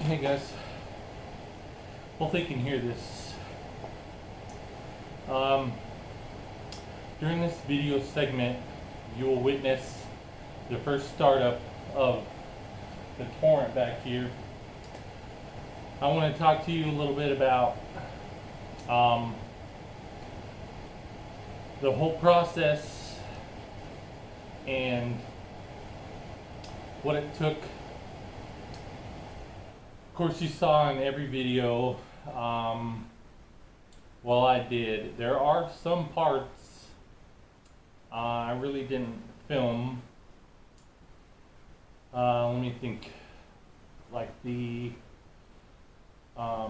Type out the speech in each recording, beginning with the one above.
Hey guys, hopefully you can hear this. Um, During this video segment, you will witness the first startup of the torrent back here. I want to talk to you a little bit about the whole process and what it took. Of course, you saw in every video, well, I did. There are some parts I really didn't film. Let me think. Like the I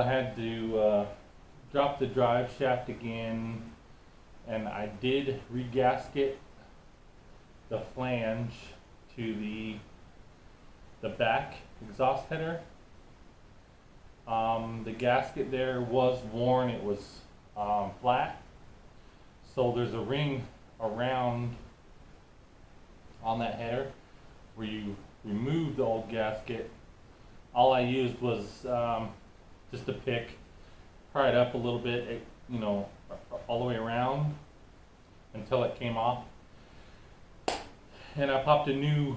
had to drop the drive shaft again, and I did regasket the flange to the back exhaust header. The gasket there was worn, it was flat, so there's a ring around on that header where you remove the old gasket. All I used was just a pick, pry it up a little bit, all the way around until it came off. And I popped a new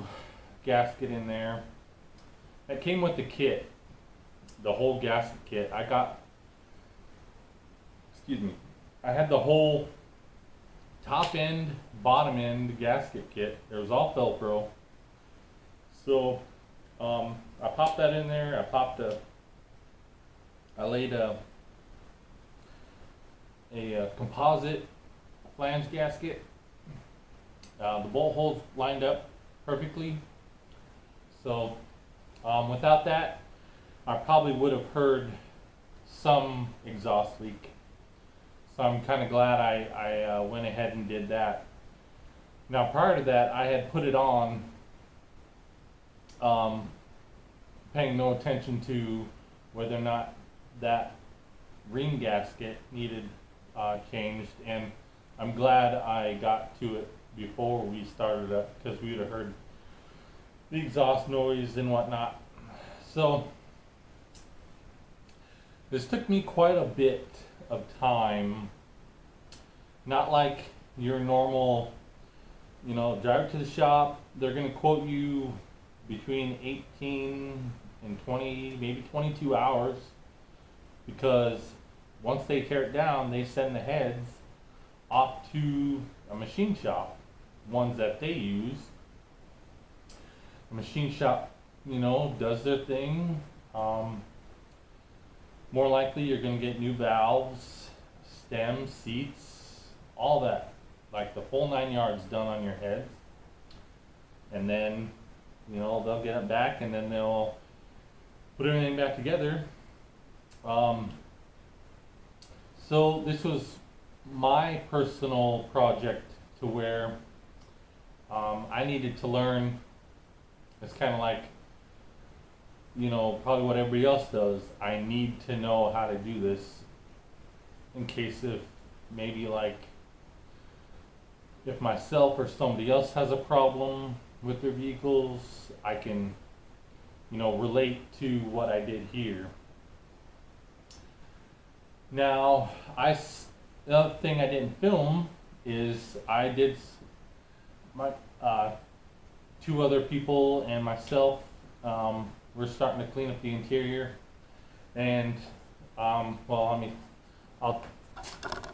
gasket in there. That came with the kit, the whole gasket kit. I had the whole top end, bottom end gasket kit. It was all Velcro. So I popped that in there. I laid a composite flange gasket. The bolt holes lined up perfectly. So without that, I probably would have heard some exhaust leak. So I'm kind of glad I went ahead and did that. Now prior to that, I had put it on, paying no attention to whether or not that ring gasket needed changed, and I'm glad I got to it before we started up, because we would have heard the exhaust noise and whatnot. So this took me quite a bit of time. Not like your normal, drive to the shop. They're going to quote you between 18 and 20, maybe 22 hours, because once they tear it down, they send the heads off to a machine shop, ones that they use. The machine shop, does their thing. More likely you're going to get new valves, stems, seats, all that, like the full 9 yards done on your heads. And then, they'll get it back, and then they'll put everything back together. So this was my personal project, to where I needed to learn. It's kind of like, probably what everybody else does. I need to know how to do this in case if maybe if myself or somebody else has a problem with their vehicles, I can, relate to what I did here. Now, the other thing I didn't film is I did my two other people and myself. We're starting to clean up the interior, and I'll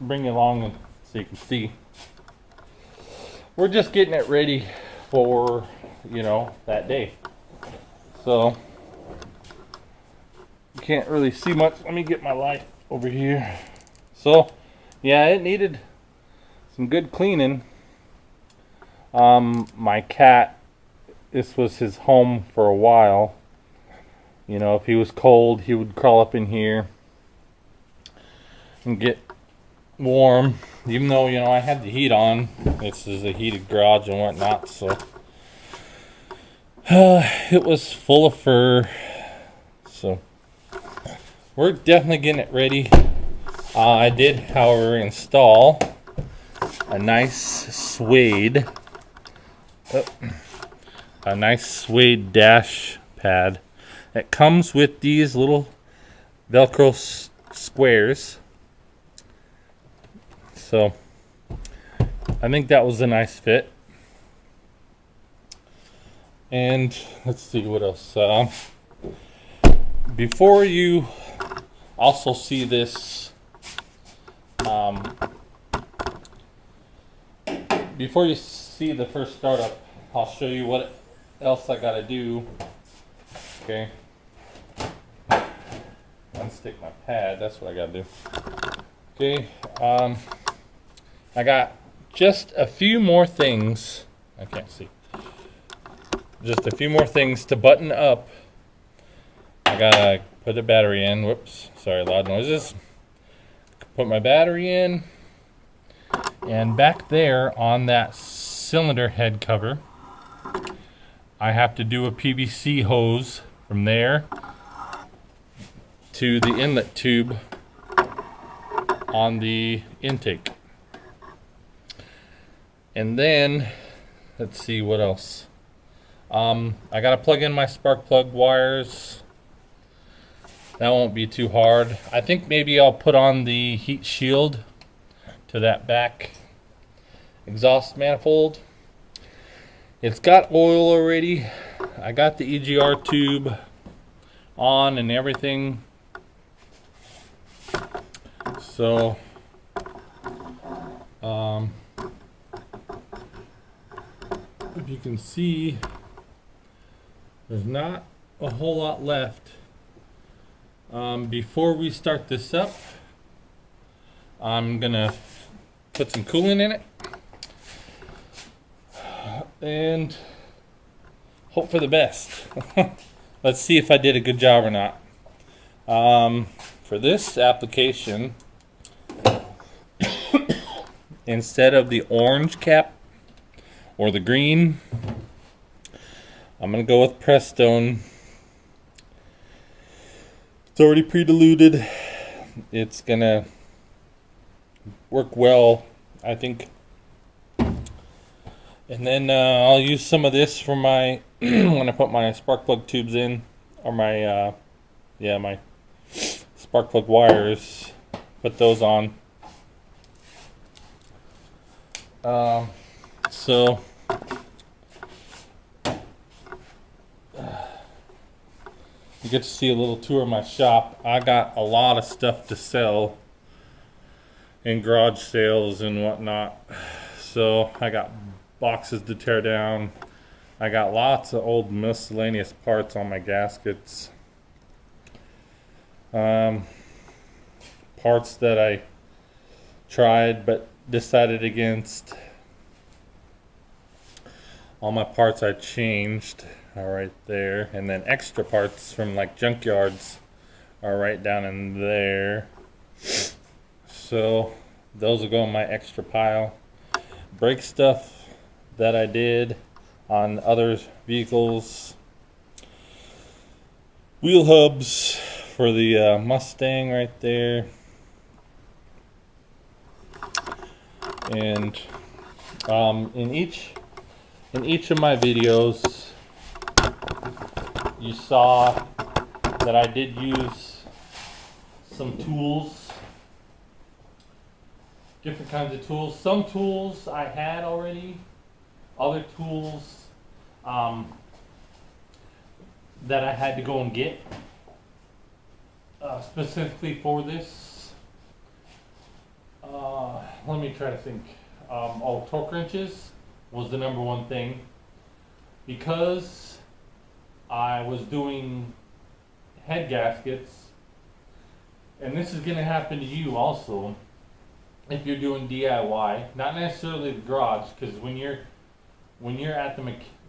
bring you along so you can see. We're just getting it ready for that day. So you can't really see much. Let me get my light over here. So yeah, it needed some good cleaning. My cat, this was his home for a while. If he was cold, he would crawl up in here and get warm. Even though, I had the heat on. This is a heated garage and whatnot, so it was full of fur. So we're definitely getting it ready. I did, however, install a nice suede a nice suede dash pad that comes with these little Velcro squares. So I think that was a nice fit. And let's see what else. Before you also see this, before you see the first startup, I'll show you what else I gotta do. Okay. Unstick my pad, that's what I gotta do. Okay, I got just a few more things. I can't see. Just a few more things to button up. I gotta put the battery in. Whoops, sorry, loud noises. Put my battery in. And back there on that cylinder head cover, I have to do a PVC hose from there to the inlet tube on the intake. And then, let's see what else. I gotta plug in my spark plug wires. That won't be too hard. I think maybe I'll put on the heat shield to that back exhaust manifold. It's got oil already. I got the EGR tube on and everything. So if you can see, there's not a whole lot left. Before we start this up, I'm gonna put some coolant in it and hope for the best. Let's see if I did a good job or not. For this application, instead of the orange cap or the green, I'm gonna go with Prestone. It's already pre-diluted. It's gonna work well, I think. And then I'll use some of this for my when I put my spark plug tubes in, or my my spark plug wires. Put those on. So you get to see a little tour of my shop. I got a lot of stuff to sell in garage sales and whatnot. So I got boxes to tear down. I got lots of old miscellaneous parts on my gaskets. Parts that I tried but decided against. All my parts I changed are right there, and then extra parts from like junkyards are right down in there. So those will go in my extra pile. Brake stuff that I did on other vehicles. Wheel hubs for the Mustang right there. And in each of my videos, you saw that I did use some tools, different kinds of tools. Some tools I had already, other tools that I had to go and get specifically for this. Let me try to think. Torque wrenches was the number one thing, because I was doing head gaskets, and this is going to happen to you also if you're doing DIY, not necessarily the garage, because when you're at the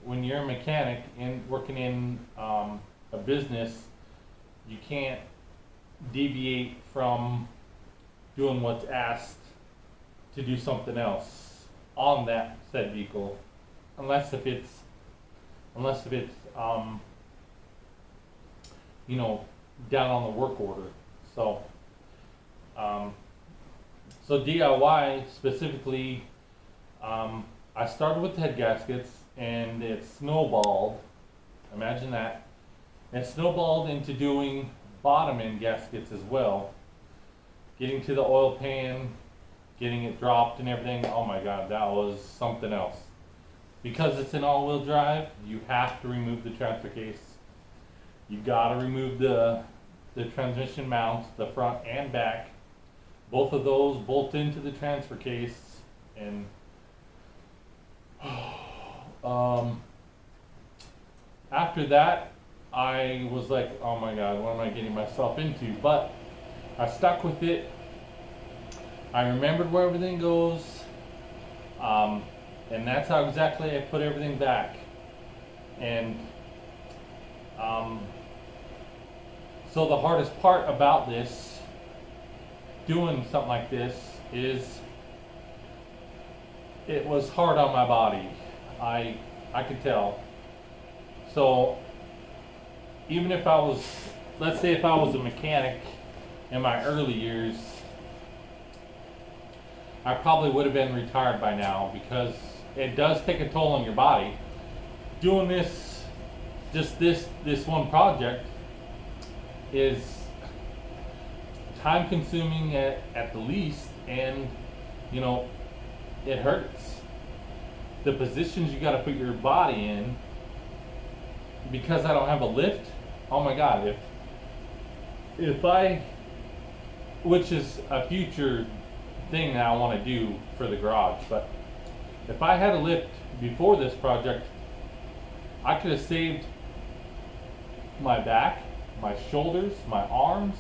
when you're a mechanic and working in a business, you can't deviate from doing what's asked to do something else on that said vehicle, unless if it's you know, down on the work order. So so DIY specifically, I started with head gaskets, and it snowballed. Imagine that. And snowballed into doing bottom end gaskets as well. Getting to the oil pan, getting it dropped and everything. Oh my God, that was something else. Because it's an all-wheel drive, you have to remove the transfer case. You gotta remove the transmission mounts, the front and back. Both of those bolt into the transfer case, and after that, I was like, oh my God, what am I getting myself into? But I stuck with it. I remembered where everything goes, and that's how exactly I put everything back. And so the hardest part about this, doing something like this, is it was hard on my body. I could tell. So even if I was, let's say if I was a mechanic in my early years, I probably would have been retired by now, because it does take a toll on your body. Doing this, just this one project, is time consuming at the least, and you know, it hurts. The positions you got to put your body in, because I don't have a lift. Oh my God, if I, which is a future thing that I want to do for the garage, but if I had a lift before this project, I could have saved my back, my shoulders, my arms,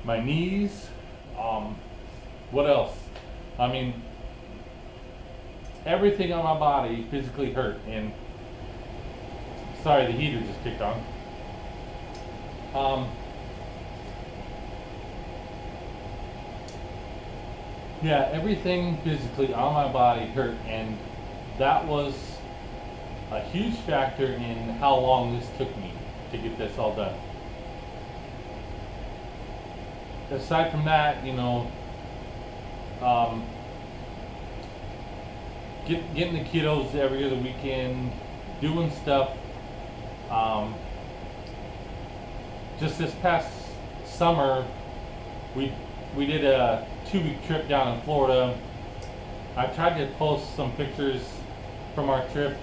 my knees, what else? I mean, everything on my body physically hurt. And sorry, the heater just kicked on. Yeah, everything physically on my body hurt, and that was a huge factor in how long this took me to get this all done. Aside from that, you know, getting the kiddos every other weekend, doing stuff. Just this past summer, we did a 2-week trip down in Florida. I tried to post some pictures from our trip.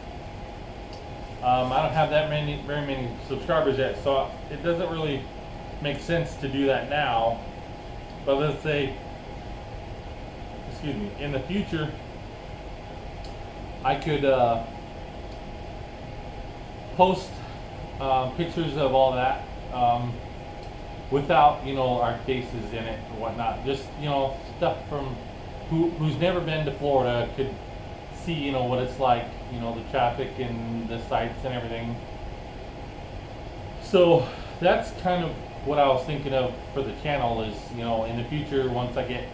I don't have that very many subscribers yet, so it doesn't really make sense to do that now. But let's say, excuse me, in the future, I could post pictures of all that without, you know, our faces in it or whatnot. Just, you know, stuff from who's never been to Florida could see, you know, what it's like, you know, the traffic and the sights and everything. So that's kind of what I was thinking of for the channel, is, you know, in the future, once I get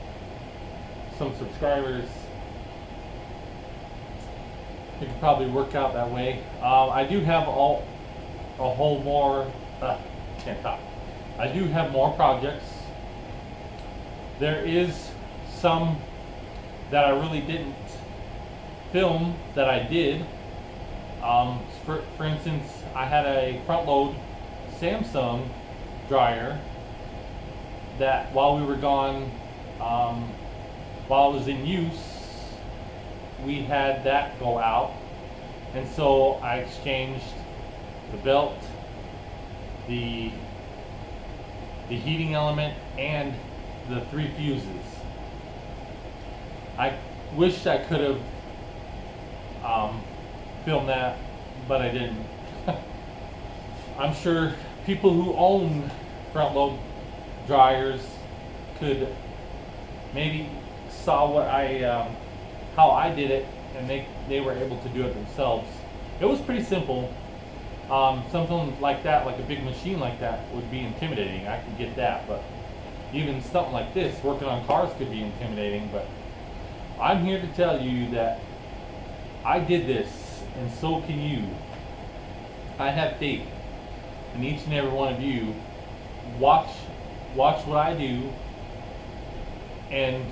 some subscribers, it could probably work out that way. I do have a whole more, can't talk. I do have more projects. There is some that I really didn't film that I did. For instance, I had a front load Samsung dryer that while we were gone, while it was in use, we had that go out, and so I exchanged the belt, the heating element, and the 3 fuses. I wished I could have filmed that, but I didn't. I'm sure people who own front load dryers could maybe saw what how I did it, and they were able to do it themselves. It was pretty simple. Something like that, like a big machine like that, would be intimidating. I could get that, but even something like this, working on cars, could be intimidating. But I'm here to tell you that I did this, and so can you. I have faith in each and every one of you. Watch what I do, and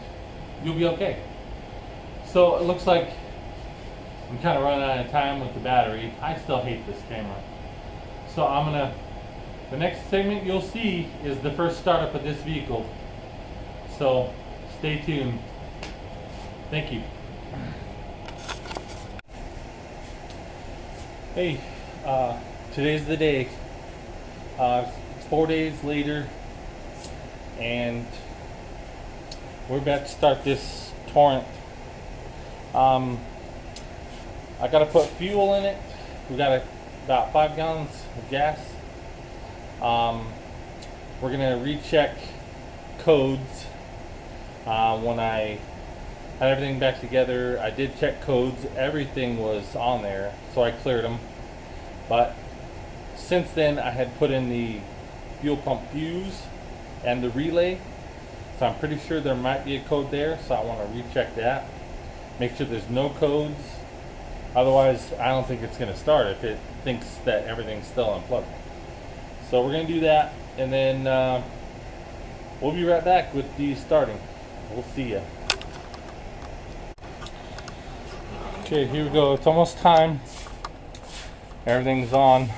you'll be okay. So it looks like I'm kind of running out of time with the battery. I still hate this camera. So the next segment you'll see is the first startup of this vehicle. So stay tuned. Thank you. Hey, today's the day. It's 4 days later, and we're about to start this torrent. I gotta put fuel in it. We got about 5 gallons of gas. We're gonna recheck codes. When I had everything back together, I did check codes. Everything was on there, so I cleared them. But since then, I had put in the fuel pump fuse and the relay, so I'm pretty sure there might be a code there, so I want to recheck that. Make sure there's no codes. Otherwise, I don't think it's going to start if it thinks that everything's still unplugged. So we're going to do that, and then we'll be right back with the starting. We'll see ya. Okay, here we go. It's almost time. Everything's on.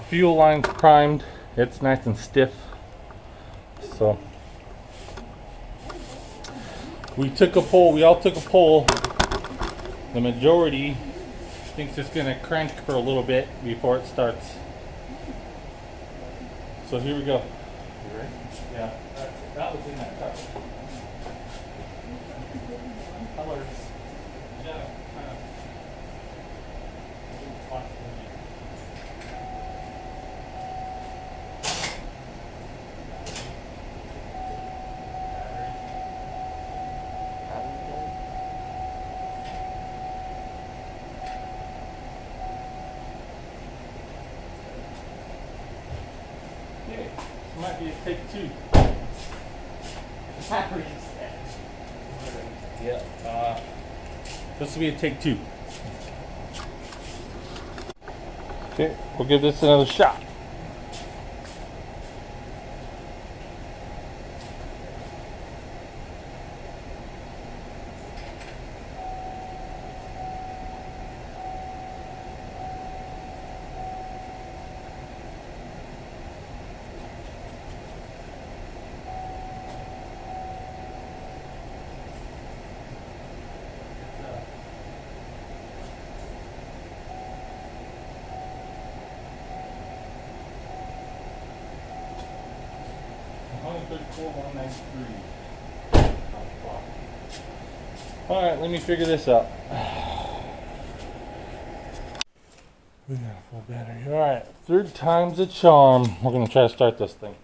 Fuel line's primed. It's nice and stiff. So we all took a poll. The majority thinks it's gonna crank for a little bit before it starts. So here we go. You ready? Yeah, that was in that cup. Colors. Yeah, kind of. Okay, this might be a take 2. Yeah, this will be a take 2. Okay, we'll give this another shot. Alright, let me figure this out. We got a full battery. Alright, third time's a charm. We're going to try to start this thing.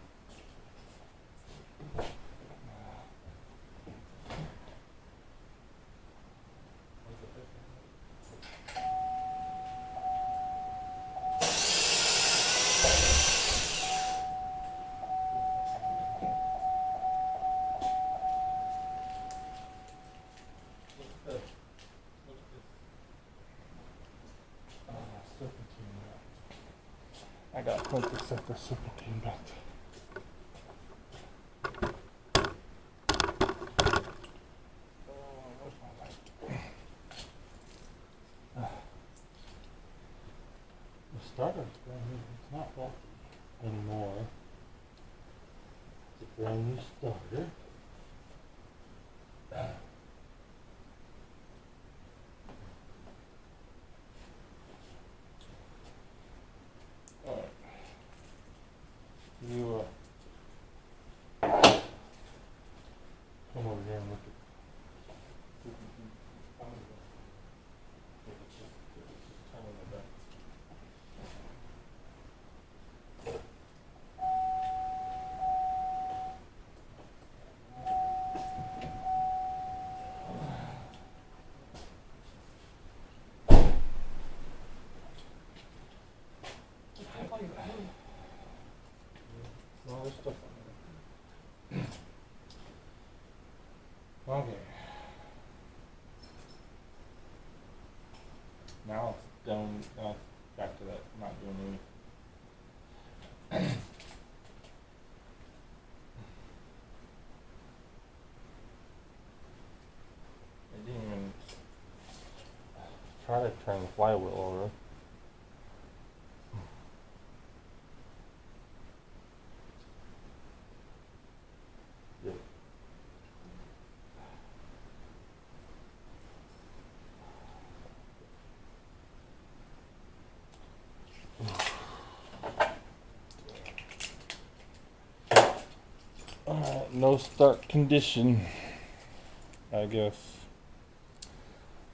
I got to set the serpentine back. The starter's brand new. It's not faulty anymore. It's a brand new starter. You come over here and look at it's just turning the back. All this stuff on there. Okay. Now it's done. Now it's back to that not doing anything. turn the flywheel over. Yep. Alright, no start condition, I guess.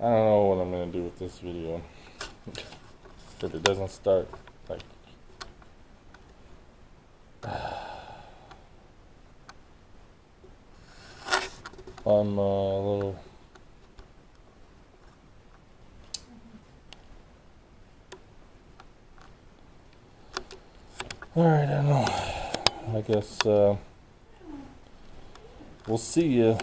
I don't know what I'm gonna do with this video. If it doesn't start, like, I'm a little. Alright, I don't know. I guess we'll see you.